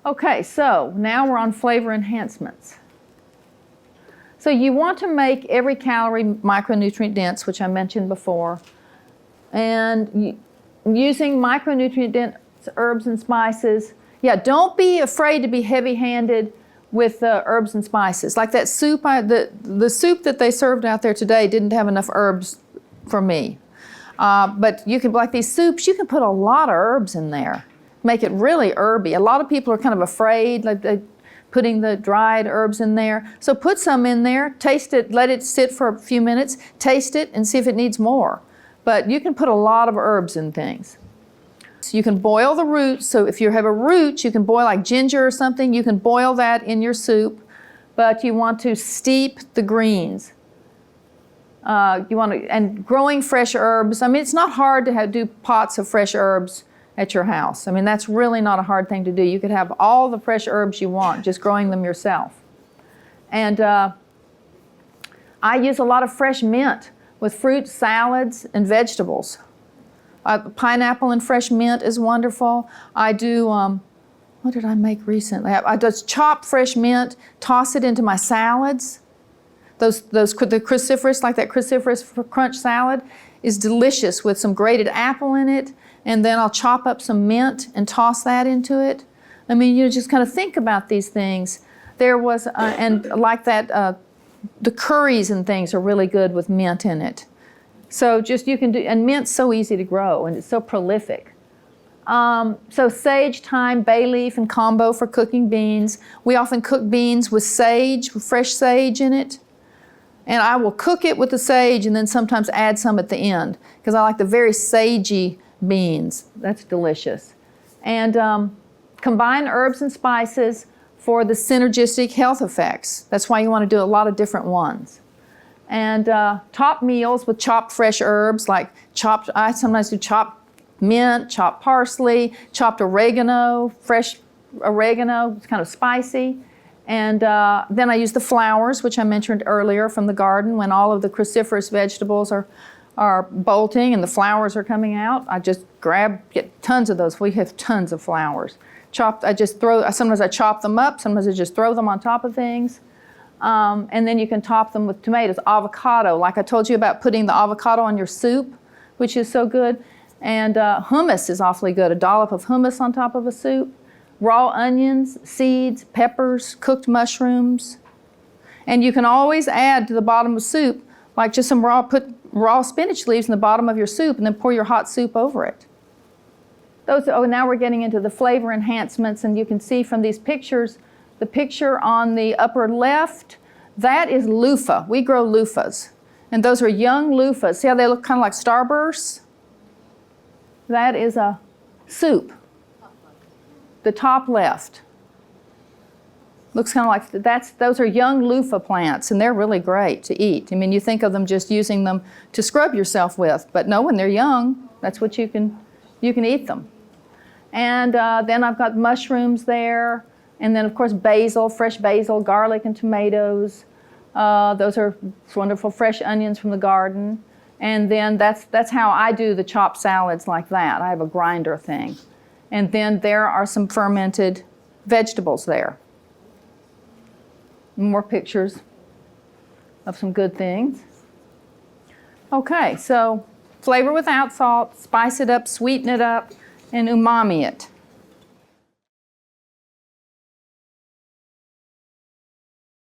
Okay, so now we're on flavor enhancements. So you want to make every calorie micronutrient dense, which I mentioned before, and using micronutrient dense herbs and spices. Yeah, don't be afraid to be heavy-handed with herbs and spices. Like that soup, the soup that they served out there today didn't have enough herbs for me. But you can, like these soups, you can put a lot of herbs in there. Make it really herby. A lot of people are kind of afraid, like putting the dried herbs in there. So put some in there, taste it, let it sit for a few minutes, taste it, and see if it needs more. But you can put a lot of herbs in things. So you can boil the roots. So if you have a root, you can boil like ginger or something, you can boil that in your soup, but you want to steep the greens. And growing fresh herbs, I mean, it's not hard to do pots of fresh herbs at your house. I mean, that's really not a hard thing to do. You could have all the fresh herbs you want, just growing them yourself. And I use a lot of fresh mint with fruit, salads, and vegetables. Pineapple and fresh mint is wonderful. I do, what did I make recently? I just chop fresh mint, toss it into my salads. The cruciferous, like that cruciferous crunch salad, is delicious with some grated apple in it, and then I'll chop up some mint and toss that into it. I mean, you just kind of think about these things. There was, and like that, the curries and things are really good with mint in it. So just you can do, and mint's so easy to grow and it's so prolific. So sage, thyme, bay leaf, and combo for cooking beans. We often cook beans with sage, with fresh sage in it. And I will cook it with the sage and then sometimes add some at the end because I like the very sagey beans. That's delicious. And combine herbs and spices for the synergistic health effects. That's why you want to do a lot of different ones. And top meals with chopped fresh herbs, like I sometimes do chopped mint, chopped parsley, chopped oregano, fresh oregano, it's kind of spicy. And then I use the flowers, which I mentioned earlier from the garden, when all of the cruciferous vegetables are bolting and the flowers are coming out. I just get tons of those. We have tons of flowers. Sometimes I chop them up, sometimes I just throw them on top of things. And then you can top them with tomatoes, avocado, like I told you about putting the avocado on your soup, which is so good. And hummus is awfully good, a dollop of hummus on top of a soup. Raw onions, seeds, peppers, cooked mushrooms. And you can always add to the bottom of soup, like just put raw spinach leaves in the bottom of your soup and then pour your hot soup over it. Now we're getting into the flavor enhancements, and you can see from these pictures, the picture on the upper left, that is loofah. We grow loofahs. And those are young loofahs. See how they look kind of like starbursts? That is a soup. The top left. Looks kind of like, those are young loofah plants, and they're really great to eat. I mean, you think of them just using them to scrub yourself with, but no, when they're young, that's what you can eat them. And then I've got mushrooms there, and then of course basil, fresh basil, garlic, and tomatoes. Those are wonderful fresh onions from the garden. And then that's how I do the chopped salads like that. I have a grinder thing. And then there are some fermented vegetables there. More pictures of some good things. Okay, so flavor without salt, spice it up, sweeten it up, and umami it.